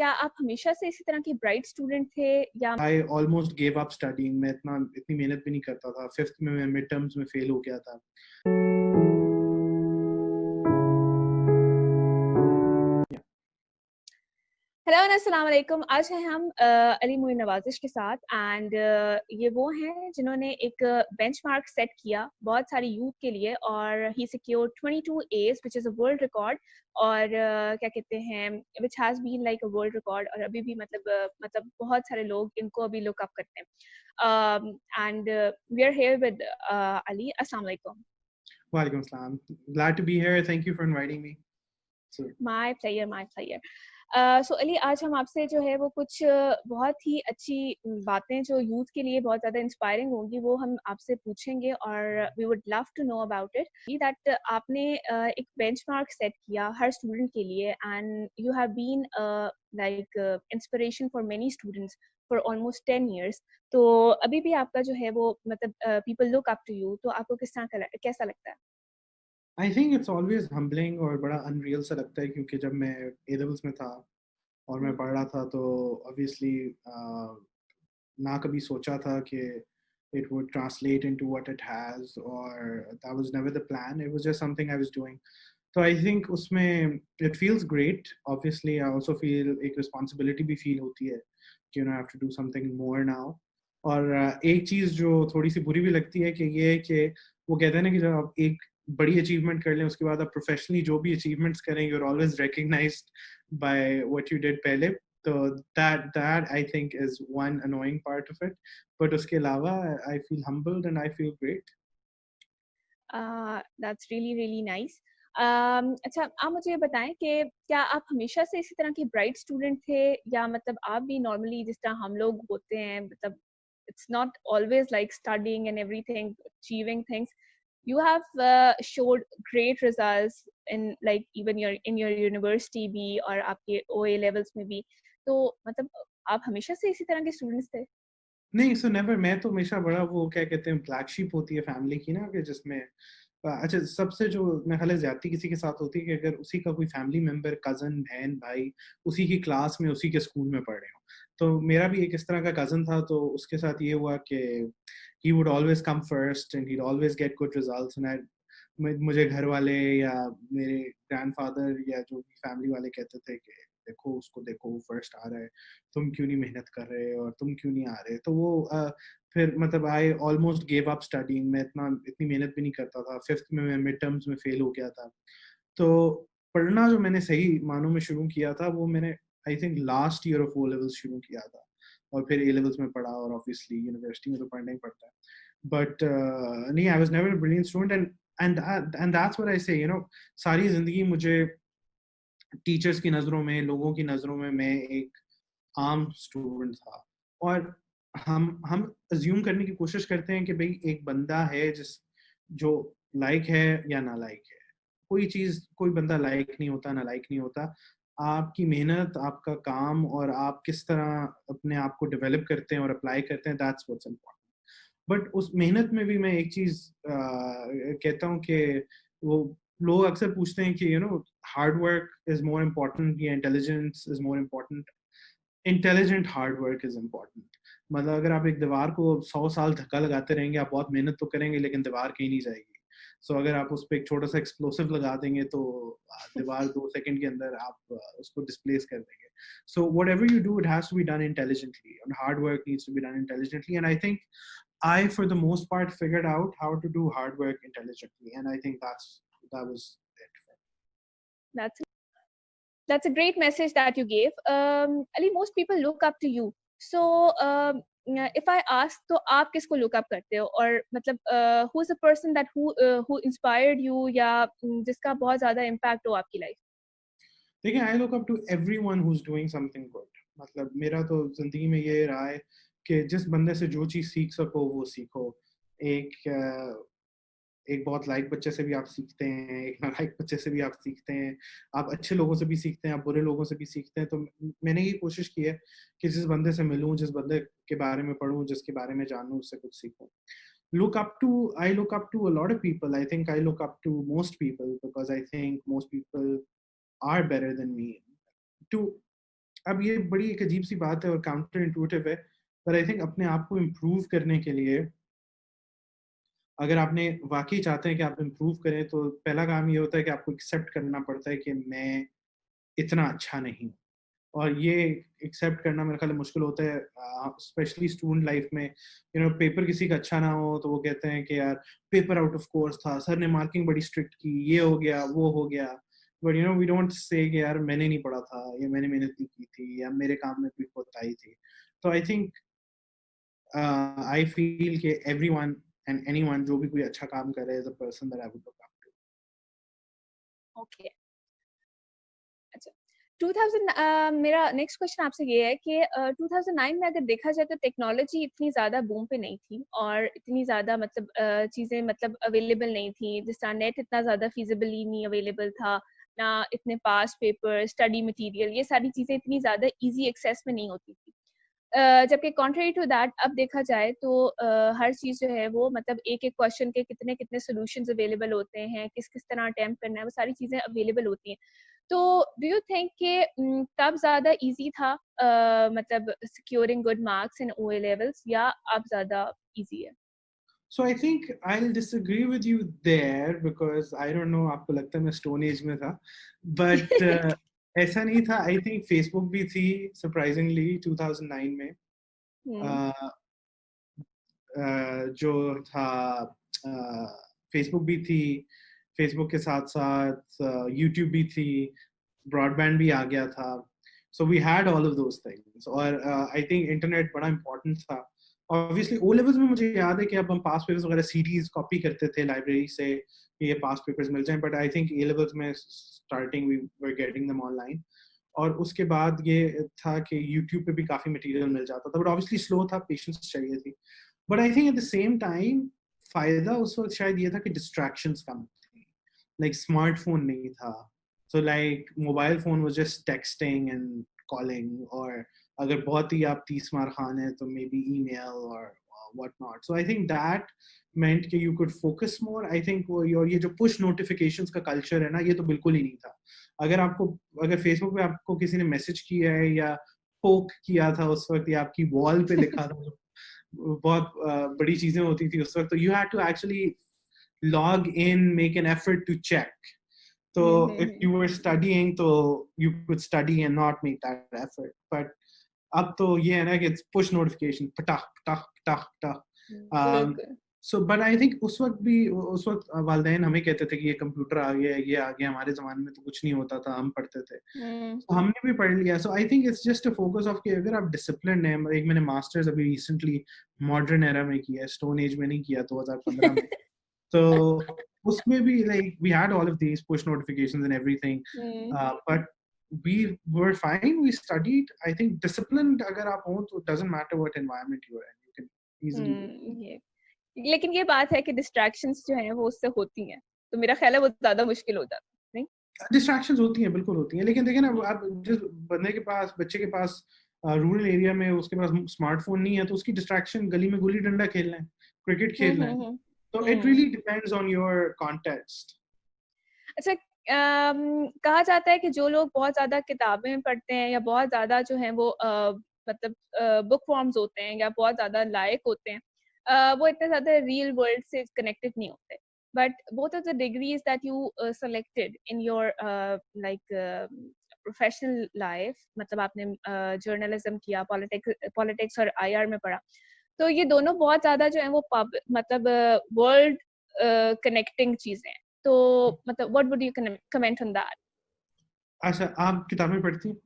क्या आप हमेशा से इसी तरह की ब्राइट स्टूडेंट थे या I almost gave up studying. मैं इतनी मेहनत भी नहीं करता था. 5th में मैं मिड टर्म्स में फेल हो गया था. हेलो अस्सलाम वालेकुम। आज हैं हम अली मोइन नवाजिश के साथ एंड ये वो हैं जिन्होंने एक बेंचमार्क सेट किया बहुत सारी यूथ के लिए और ही secured 22 A's which is a world record और क्या कहते हैं which has been like a world record और अभी भी मतलब बहुत सारे लोग इनको अभी लुक अप करते हैं and we are here with Ali. अस्सलाम वालेकुम। Walaikum assalam. Glad to be here. Thank you for inviting me. So, my player my player. So Ali, आज हम आपसे जो है वो कुछ बहुत ही अच्छी बातें जो यूथ के लिए बहुत ज़्यादा इंस्पायरिंग होंगी वो हम आपसे पूछेंगे और we would love to know about it that आपने एक बेंचमार्क सेट किया हर स्टूडेंट के लिए and you have been like inspiration for many students for almost 10 years। तो अभी भी आपका जो है वो मतलब people look up to you, तो आपको किस तरह का कैसा लगता है? I think it's always humbling और बड़ा unreal सा लगता है क्योंकि जब मैं A levels में था और मैं पढ़ रहा था तो obviously ना कभी सोचा था कि it would translate into what it has or that was never the plan. It was just something I was doing. So I think उसमें it feels great. Obviously I also feel एक responsibility भी feel होती है कि I have to do something more now. और एक चीज़ जो थोड़ी सी बुरी भी लगती है कि ये है कि वो कहते हैं ना कि जब आप एक बड़ी अचीवमेंट कर लें उसके बाद आप प्रोफेशनली जो भी अचीवमेंट्स करें you're always recognized by what you did पहले. So that I think is one annoying part of it. But उसके अलावा I feel humbled and I feel great. That's really really nice. अच्छा, आप मुझे ये बताएं कि क्या आप हमेशा से इसी तरह की ब्राइट स्टूडेंट थे या मतलब आप भी नॉर्मली जिस तरह हम लोग होते हैं मतलब it's not always like studying and everything achieving things, you have showed great results in like even your in your university भी और आपके OA levels में भी, तो मतलब आप हमेशा से इसी तरह के स्टूडेंट्स थे? नहीं, सो नेवर। मैं तो हमेशा बड़ा वो क्या कहते हैं ब्लैक शीप होती है फैमिली की ना कि जिसमें अच्छा सबसे जो मेरे ख्याल है ज़्यादती किसी के साथ होती है कि अगर उसी का कोई फैमिली मेंबर, कज़न, बहन, भाई उसी की क्लास में, उसी के स्कूल में पढ़ रहे हों। तो मेरा भी एक इस तरह का कज़न था तो उसके साथ ये हुआ कि he would always come first and he would always get good results and मुझे घर वाले या मेरे ग्रैंडफ़ादर या जो भी फैमिली वाले कहते थे कि देखो उसको देखो वो फर्स्ट आ रहा है, तुम क्यों नहीं मेहनत कर रहे और तुम क्यों नहीं आ रहे? तो वो फिर मतलब I almost give up studying. मैं इतनी मेहनत भी नहीं करता था। 5th में मैं मिड टर्म्स में फेल हो गया था। तो पढ़ना जो मैंने सही मानों में शुरू किया था वो मैंने I think last year of O levels शुरू किया था और फिर ए लेवल्स में पढ़ा और ऑब्वियसली यूनिवर्सिटी में तो पढ़ना ही पड़ता है। बट नहीं, I was never a brilliant student and that's what I से सारी ज़िंदगी मुझे टीचर्स की नज़रों में, लोगों की नज़रों में मैं एक आम स्टूडेंट था। और हम अज्यूम करने की कोशिश करते हैं कि भई एक बंदा है जो लायक है या नालायक है। कोई चीज़, कोई बंदा लायक नहीं होता, नालायक नहीं होता। आपकी मेहनत, आपका काम और आप किस तरह अपने आप को डेवलप करते हैं और अप्लाई करते हैं, दैट्स व्हाट्स इम्पोर्टेंट। बट उस मेहनत में भी मैं एक चीज़ कहता हूँ कि वो लोग अक्सर पूछते हैं कि hard work is more important या intelligence is more important. Intelligent hard work is important. मतलब अगर आप एक दीवार को 100 साल धक्का लगाते रहेंगे, आप बहुत मेहनत तो करेंगे लेकिन दीवार कहीं नहीं जाएगी। सो अगर आप उस पे एक छोटा-सा एक्सप्लोसिव लगा देंगे तो दीवार 2 सेकंड के अंदर आप उसको डिस्प्लेस कर देंगे। So whatever you do, it has to be done intelligently, and hard work needs to be done intelligently. And I think I, for the most part, figured out how to do hard work intelligently, and I think that was it. That's That's a great message that you gave. Ali, most people look up to you. So, if I ask, तो आप किसको look up करते हो? और मतलब who's the person that who inspired you या जिसका बहुत ज़्यादा impact हो आपकी life? देखिए, I look up to everyone who's doing something good. मतलब मेरा तो ज़िंदगी में ये रहा है कि जिस बंदे से जो चीज़ सीख सको वो सीखो। एक एक बहुत लाइक बच्चे से भी आप सीखते हैं, एक नालायक बच्चे से भी आप सीखते हैं, आप अच्छे लोगों से भी सीखते हैं, आप बुरे लोगों से भी सीखते हैं। तो मैंने ये कोशिश की है कि जिस बंदे से मिलूँ, जिस बंदे के बारे में पढ़ूँ, जिसके बारे में जानूँ, उससे कुछ सीखूँ। I look up to a lot of people. I think I look up to most people because I think most people are better than me. To अब ये बड़ी एक अजीब सी बात है और काउंटर इंट्यूटिव है, पर आई थिंक अपने आप को इम्प्रूव करने के लिए, अगर आपने वाकई चाहते हैं कि आप इम्प्रूव करें, तो पहला काम ये होता है कि आपको एक्सेप्ट करना पड़ता है कि मैं इतना अच्छा नहीं हूँ। और ये एक्सेप्ट करना मेरे ख्याल में मुश्किल होता है, स्पेशली स्टूडेंट लाइफ में। पेपर किसी का अच्छा ना हो तो वो कहते हैं कि यार पेपर आउट ऑफ कोर्स था, सर ने मार्किंग बड़ी स्ट्रिक्ट की, ये हो गया वो हो गया। बट वी डोंट से कि यार मैंने नहीं पढ़ा था, या मैंने मेहनत नहीं की थी, या मेरे काम में कोई कोताही थी। तो आई थिंक आई फील कि एवरीवन एंड एनीवन जो भी कोई अच्छा काम करे is a person that I would look up okay, अच्छा। 2000 मेरा नेक्स्ट क्वेश्चन आपसे ये है कि 2009 में अगर देखा जाए तो टेक्नोलॉजी इतनी ज़्यादा बूम पे नहीं थी, और इतनी ज़्यादा मतलब चीज़ें मतलब अवेलेबल नहीं थी, जिस तरह नेट इतना ज़्यादा फिजिबली नहीं अवेलेबल था, ना इतने पास पेपर, स्टडी मटेरियल, ये सारी चीज़ें इतनी ज़्यादा इजी एक्सेस में नहीं होती थी। जबकि कॉन्ट्ररी टू दैट अब देखा जाए तो हर चीज़ जो है वो मतलब एक-एक क्वेश्चन के कितने-कितने सॉल्यूशंस अवेलेबल होते हैं, किस-किस तरह अटेम्प्ट करना है, वो सारी चीज़ें अवेलेबल होती हैं। तो डू यू थिंक कि तब ज़्यादा ईज़ी था मतलब सिक्योरिंग गुड मार्क्स इन ओए लेवल्स, या अब ज़्यादा ईज़ी है? So I think I'll disagree with you there because I don't know, आपको लगता है मैं स्टोन एज में था, but ऐसा नहीं था। I think Facebook भी थी surprisingly 2009 में। हुँ, uh, जो था फेसबुक भी थी, फेसबुक के साथ साथ यूट्यूब भी थी, ब्रॉडबैंड भी आ गया था। So we had all of those things, और आई थिंक इंटरनेट बड़ा इंपॉर्टेंट था। ऑब्वियसली ओ लेवल्स में मुझे याद है कि अब हम पास पेपर्स वगैरह सीरीज कॉपी करते थे लाइब्रेरी से कि ये पास पेपर्स मिल जाएं, but I think A levels में starting we were getting them online. और उसके बाद ये था कि यूट्यूब पे भी काफी मटेरियल मिल जाता था, बट ऑब्वियसली स्लो था, पेशेंस चाहिए थी। But I think at the same time फायदा उस वक्त शायद ये था कि डिस्ट्रैक्शंस कम थी, लाइक स्मार्टफोन नहीं था। So like mobile phone was just texting and calling, और अगर बहुत ही आप तीस मार खान है तो मे बी ईमेल और what not. So I think that meant कि you could focus more. I think वो और ये जो push notifications का culture है ना, ये तो बिल्कुल ही नहीं था। अगर फेसबुक पे आपको किसी ने मैसेज किया है या पोक किया था उस वक्त, या आपकी वॉल पे लिखा था, बहुत बड़ी चीजें होती थी उस वक्त, तो you had to actually log in, make an effort to check. So hmm, hmm, if hmm. you were studying, so you could study and not make that effort. But अब तो ये है ना कि it's push notification, पटाख पटाख पटाख पटाख। बिल्कुल। So but I think उस वक्त वालदैन हमें कहते थे कि ये कंप्यूटर आ गया, ये आ गया। हमारे जमाने में तो कुछ नहीं होता था, हम पढ़ते थे, हुँ, तो हमने भी पढ़ लिया। So I think it's just a focus of कि अगर आप डिसिप्लिन है। एक मैंने मास्टर्स अभी रिसेंटली मॉडर्न एरा में किया है, स्टोन एज में नहीं किया, 2015 में। तो उसमें भी like we had all of these push notifications and everything, hmm, but we were fine, we studied. I think disciplined अगर आप हो तो it doesn't matter what environment you are in, you can easily do it. ये लेकिन ये बात है कि डिस्ट्रैक्शंस जो हैं वो उससे होती हैं, तो मेरा ख्याल है वो ज़्यादा मुश्किल हो जाता है, नहीं? डिस्ट्रैक्शंस होती हैं, बिल्कुल होती हैं, लेकिन देखिए ना, आप जिस बच्चे के पास रूरल एरिया में उसके पास स्मार्टफोन नहीं है, तो उसकी डिस्ट्रैक्शन गली में गुल्ली डंडा खेलना है, क्रिकेट हुँ, खेलना हुँ, है। हुँ। तो it hmm. Really depends on your context. अच्छा, कहा जाता है कि जो लोग बहुत ज़्यादा किताबें पढ़ते हैं या बहुत ज़्यादा जो हैं वो मतलब बुक फॉर्म्स होते हैं या बहुत ज़्यादा लायक होते हैं, वो इतने ज़्यादा रियल वर्ल्ड से कनेक्टेड नहीं होते। But both of the degrees that you selected in your like professional life, मतलब आपने जर्नलिज्म किया, पॉलिटिक्स और आईआर में पढ़ा। तो ये दोनों बहुत ज़्यादा जो है वो मतलब वर्ल्ड कनेक्टिंग चीज़ें हैं। तो मतलब what would you comment on that? अच्छा, आप किताबें पढ़ती हैं?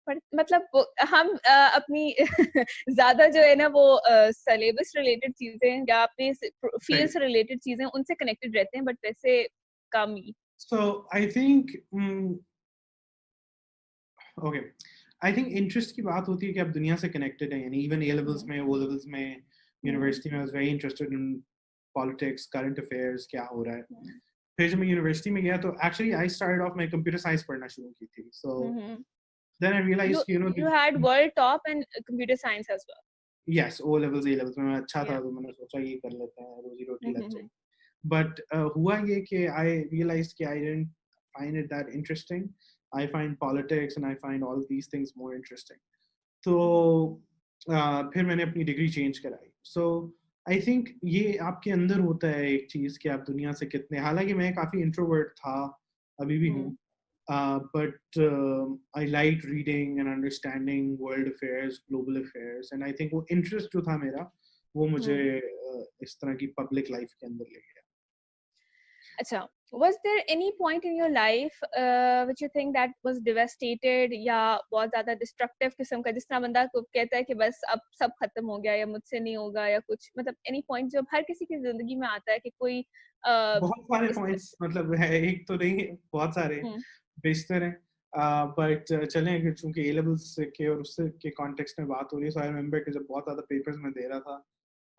पर मतलब हम अपनी ज़्यादा जो है ना वो सिलेबस रिलेटेड चीज़ें या अपने फील्ड राइट। से रिलेटेड चीज़ें उनसे कनेक्टेड रहते हैं, बट वैसे कम ही। So I think okay, I think interest की बात होती है कि आप दुनिया से कनेक्टेड हैं, यानी इवन ए लेवल्स हुँ, में, ओ लेवल्स में, हुँ, यूनिवर्सिटी में I was very interested in politics, current affairs, क्या हो रहा है। हुँ, फिर जब मैं यूनिवर्सिटी में गया तो एक्चुअली आई स्टार्टेड ऑफ, मैं कंप्यूटर साइंस पढ़ना शुरू की थी। So hmm, hmm. Then I you realised कि you had world top in computer science as well. Yes, O levels A levels में मैं अच्छा था, या तो मैंने सोचा ये कर लेते हैं, रोजी रोटी हुँ, लग हुँ, जाएगी। हुँ। बट हुआ ये कि आई रियलाइज्ड कि I didn't find it that interesting. I find politics and I find all these things more interesting. तो फिर मैंने अपनी डिग्री चेंज कराई. So I think ये आपके अंदर होता है एक चीज कि आप दुनिया से कितने, हालांकि मैं काफी इंट्रोवर्ट था, अभी भी हूँ, but I liked reading and understanding world affairs, global affairs, and I think वो interest जो था मेरा वो मुझे इस तरह की public life के अंदर ले गया. अच्छा, was there any point in your life which you think that was devastated या बहुत ज़्यादा destructive किस्म का, जिस तरह बंदा को कहता है कि बस अब सब खत्म हो गया या मुझसे नहीं होगा या कुछ, मतलब any point जो हर किसी की जिंदगी में आता है कि कोई बहुत सारे पॉइंट्स, मतलब है एक तो नहीं, बहुत सारे बेशतर हैं, बट चलें कि चूंकि ए लेवल्स के और उससे के कॉन्टेक्स्ट में बात हो रही है, सो आई रिमेंबर कि जब बहुत ज़्यादा पेपर्स में दे रहा था,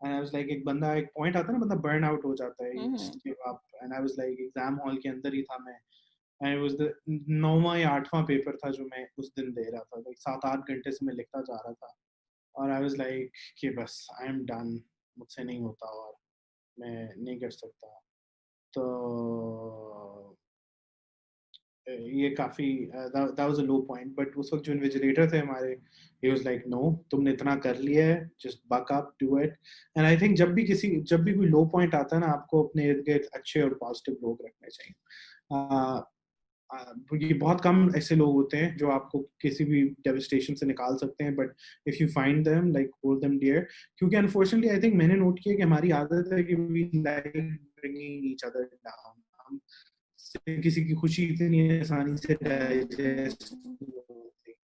and I was like, एक बंदा, एक पॉइंट आता है ना, बंदा बर्न आउट हो जाता है, just give up, and I was like exam hall के अंदर ही था मैं, and it was the 9वां या 8वां पेपर था जो मैं उस दिन दे रहा था, like 7-8 घंटे से मैं लिखता जा रहा था, और I was like कि बस I am done, मुझसे नहीं होता और मैं नहीं कर सकता. तो ये काफी that was a low point, but उस वक्त जो इन्विजिलेटर थे हमारे, he was like no, तुमने इतना कर लिया है, just buck up, do it. And I think जब भी कोई low point आता है ना, आपको अपने इर्द गिर्द अच्छे और पॉजिटिव लोग रखने चाहिए. ये बहुत कम ऐसे लोग होते हैं जो आपको किसी भी डेविस्टेशन से निकाल सकते हैं, but if you find them, like hold them dear, क्योंकि अनफॉर्चुनेटली आई थिंक मैंने नोट किया कि हमारी आदत है कि we like bringing each other down. हम किसी की खुशी इतनी आसानी से डाइजेस्ट नहीं होती,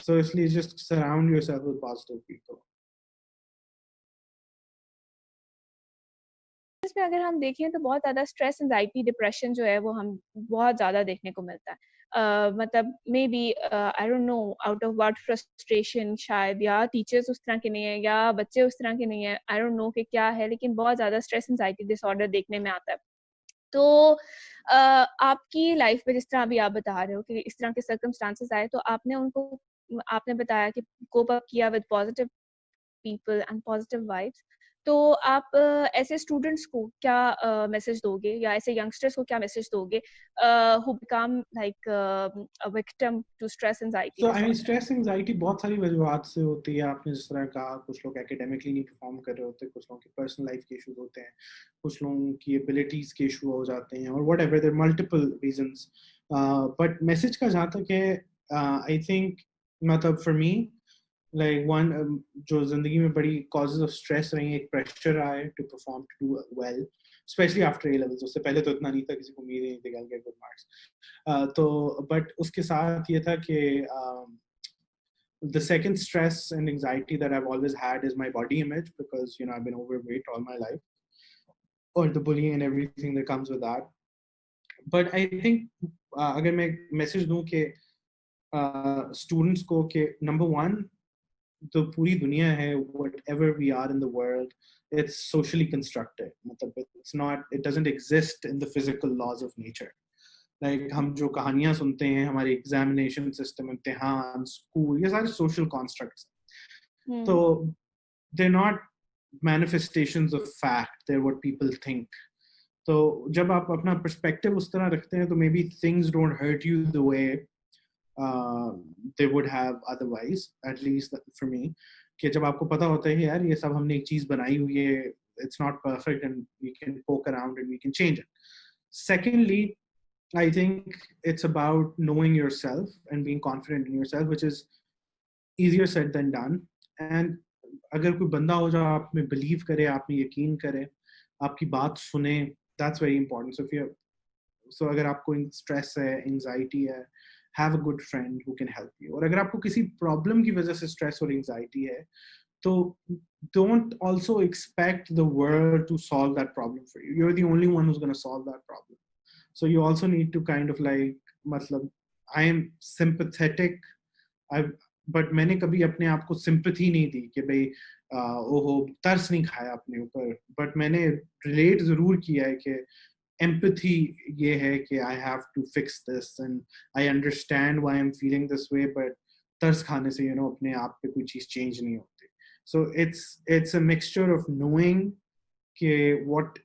सो इसलिए just surround yourself with positive people. इसमें अगर हम देखें तो बहुत ज़्यादा स्ट्रेस, एंजाइटी, डिप्रेशन जो है वो हम बहुत ज़्यादा देखने को मिलता है. मतलब maybe I don't know out of what frustration, शायद या टीचर्स उस तरह के नहीं है या बच्चे उस तरह के नहीं है, आई डोंट नो कि क्या है, लेकिन बहुत ज़्यादा स्ट्रेस एंजाइटी डिसऑर्डर देखने में आता है. तो आपकी लाइफ में जिस तरह अभी आप बता रहे हो कि इस तरह के सर्कमस्टांसेस आए, तो आपने बताया कि कोप अप किया with positive people and positive vibes. तो आप ऐसे स्टूडेंट्स को क्या मैसेज दोगे या ऐसे यंगस्टर्स को क्या मैसेज दोगे who become like a victim to stress anxiety So I mean, disorder? Stress anxiety बहुत सारी वजूहत से होती है. आपने जिस तरह कहा, कुछ लोग एकेडमिकली नहीं परफॉर्म कर रहे होते, कुछ लोगों की पर्सनल लाइफ के इश्यूज होते हैं, कुछ लोगों की एबिलिटीज के इशू हो जाते हैं, और whatever, there multiple reasons. But message का जहाँ तक है, आई थिंक, मतलब फॉर मी, लाइक वन, जो जिंदगी में बड़ी कॉजेज ऑफ स्ट्रेस रही है, एक प्रेशर आए to perform, to do well, specially after A levels. उससे पहले तो इतना नहीं था, किसी को उम्मीद ही नहीं थी कि I'll get good marks. तो बट उसके साथ ये था कि the second stress and anxiety that I've always had is my body image, because I've been overweight all my life, or the bullying and everything that comes with that. But I think अगर मैं message दूं कि students को कि number one, तो पूरी दुनिया है, whatever we are in the world, it's socially constructed. मतलब it doesn't exist in the physical laws of nature. Like हम जो कहानियां सुनते हैं, हमारे एग्जामिनेशन सिस्टम, इम्तिहान, स्कूल, ये सारे सोशल कॉन्स्ट्रक्ट्स. तो they're not manifestations of fact, they're what people think. तो जब आप अपना पर्सपेक्टिव उस तरह रखते हैं, तो maybe things don't hurt you the way they would have otherwise, at least for me. कि जब आपको पता होता है कि यार ये सब हमने एक चीज बनाई हुई है, it's not perfect and we can poke around and we can change it. Secondly, I think it's about knowing yourself and being confident in yourself, which is easier said than done. And अगर कोई बंदा हो जो आप में believe करे, आप में यकीन करे, आपकी बात सुने, that's very important. So अगर आपको स्ट्रेस है, एंजाइटी है, have a good friend who can help you. और अगर आपको किसी प्रॉब्लम की वजह से स्ट्रेस और एंजाइटी है, तो don't also expect the world to solve that problem for you. You're the only one who's going to solve that problem. So you also need to kind of like, मतलब I am sympathetic, but मैंने कभी अपने आप को sympathy नहीं दी कि भाई ओहो तरस नहीं खाया अपने ऊपर, but मैंने relate जरूर किया है कि empathy ये है कि I have to fix this and I understand why I'm feeling this way, but तरस खाने से अपने आप पे कोई चीज change नहीं होती. So it's a mixture of knowing कि what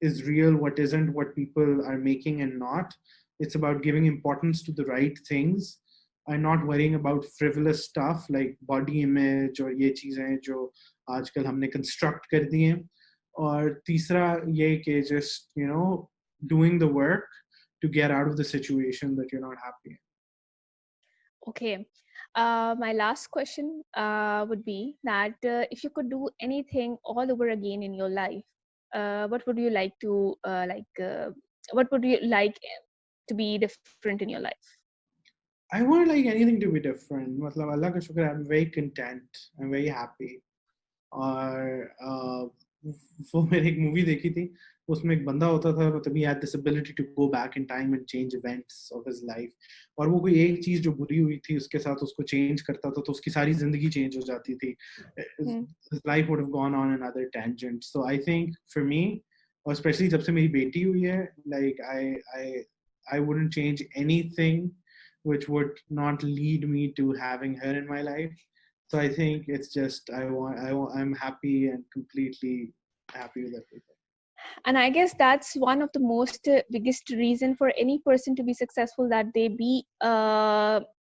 is real, what isn't, what people are making and not, It's about giving importance to the right things and not worrying about frivolous stuff like body image और ये चीजें जो आजकल हमने construct कर दी हैं. और तीसरा ये कि just doing the work to get out of the situation that you're not happy in. Okay. My last question would be that if you could do anything all over again in your life, what would you like to what would you like to be different in your life? I want like anything to be different. मतलब अल्लाह का शुक्र है, I'm very content. I'm very happy. और वो मैंने एक movie देखी थी, उसमें एक बंदा होता था, मतलब he had this ability to go back in time and change events of his life. और वो कोई एक चीज जो बुरी हुई थी उसके साथ उसको चेंज करता था तो उसकी सारी जिंदगी चेंज हो जाती थी. His life would have gone on another tangent. So I think for me, और especially जब से मेरी बेटी हुई है, like I wouldn't change anything which would not lead me to having her in my life. So I think it's just I'm happy and completely happy with everything. And I guess that's one of the most biggest reason for any person to be successful, that they be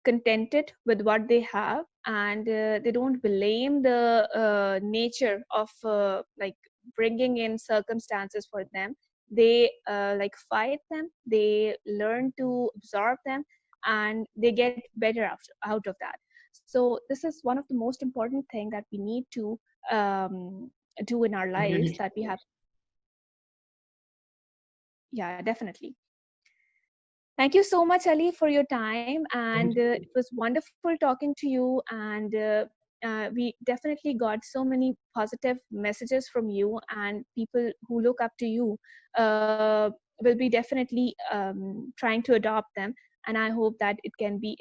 contented with what they have, and they don't blame the nature of like bringing in circumstances for them. They like fight them, they learn to absorb them, and they get better out of that. So this is one of the most important thing that we need to do in our lives, that we have. Yeah, definitely. Thank you so much, Ali, for your time, and it was wonderful talking to you, and we definitely got so many positive messages from you, and people who look up to you will be definitely trying to adopt them, and I hope that it can be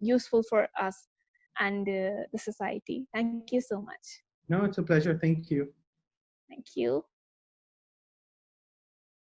useful for us and the society. Thank you so much. No, it's a pleasure. Thank you. Thank you.